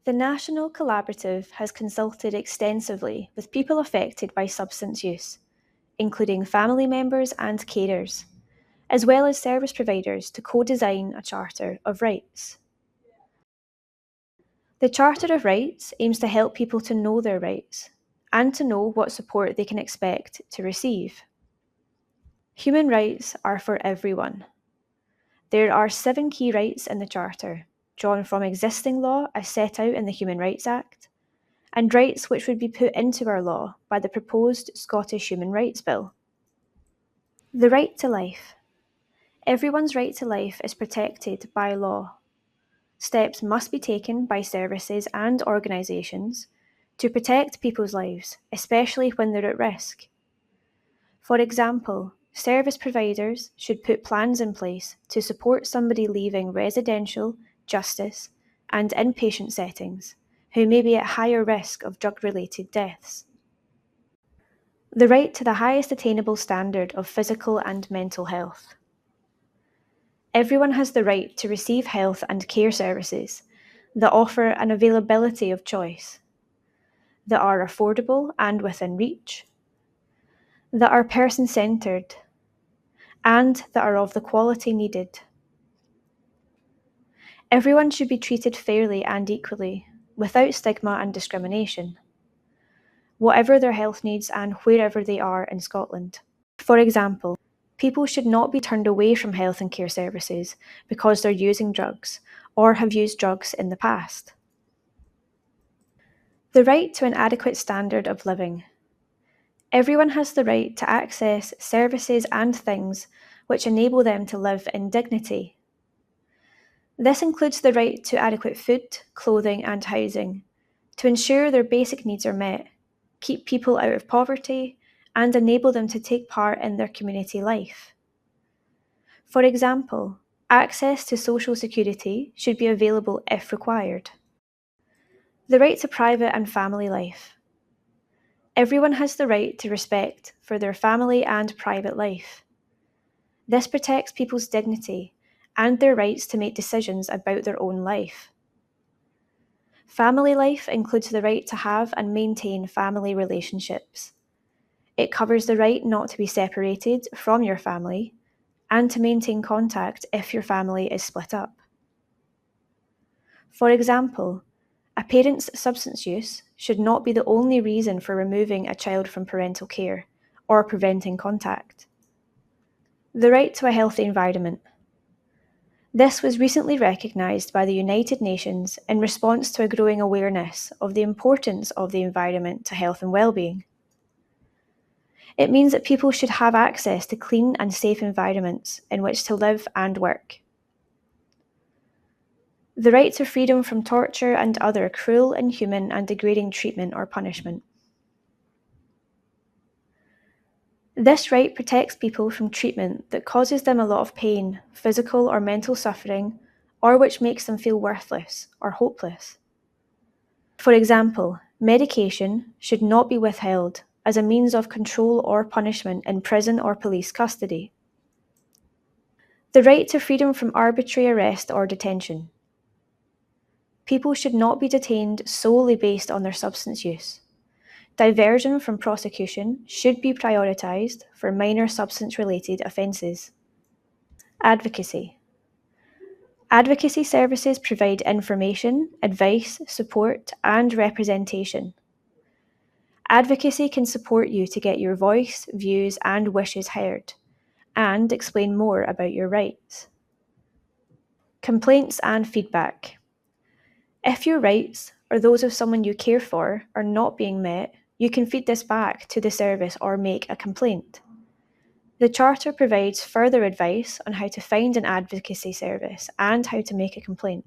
The National Collaborative has consulted extensively with people affected by substance use, including family members and carers, as well as service providers to co-design a Charter of Rights. The Charter of Rights aims to help people to know their rights and to know what support they can expect to receive. Human rights are for everyone. There are 7 key rights in the Charter, drawn from existing law as set out in the Human Rights Act, and rights which would be put into our law by the proposed Scottish Human Rights Bill. The right to life. Everyone's right to life is protected by law. Steps must be taken by services and organisations to protect people's lives, especially when they're at risk. For example, service providers should put plans in place to support somebody leaving residential, justice, and inpatient settings who may be at higher risk of drug-related deaths. The right to the highest attainable standard of physical and mental health. Everyone has the right to receive health and care services that offer an availability of choice, that are affordable and within reach, that are person-centred, and that are of the quality needed. Everyone should be treated fairly and equally, without stigma and discrimination, whatever their health needs and wherever they are in Scotland. For example, people should not be turned away from health and care services because they're using drugs or have used drugs in the past. The right to an adequate standard of living. Everyone has the right to access services and things which enable them to live in dignity. This includes the right to adequate food, clothing, and housing, to ensure their basic needs are met, keep people out of poverty, and enable them to take part in their community life. For example, access to social security should be available if required. The right to private and family life. Everyone has the right to respect for their family and private life. This protects people's dignity and their rights to make decisions about their own life. Family life includes the right to have and maintain family relationships. It covers the right not to be separated from your family and to maintain contact if your family is split up. For example, a parent's substance use should not be the only reason for removing a child from parental care or preventing contact. The right to a healthy environment. This was recently recognised by the United Nations in response to a growing awareness of the importance of the environment to health and well-being. It means that people should have access to clean and safe environments in which to live and work. The right to freedom from torture and other cruel, inhuman, and degrading treatment or punishment. This right protects people from treatment that causes them a lot of pain, physical or mental suffering, or which makes them feel worthless or hopeless. For example, medication should not be withheld as a means of control or punishment in prison or police custody. The right to freedom from arbitrary arrest or detention. People should not be detained solely based on their substance use. Diversion from prosecution should be prioritised for minor substance-related offences. Advocacy. Advocacy services provide information, advice, support, and representation. Advocacy can support you to get your voice, views, and wishes heard, and explain more about your rights. Complaints and feedback. If your rights, or those of someone you care for, are not being met, you can feed this back to the service or make a complaint. The Charter provides further advice on how to find an advocacy service and how to make a complaint.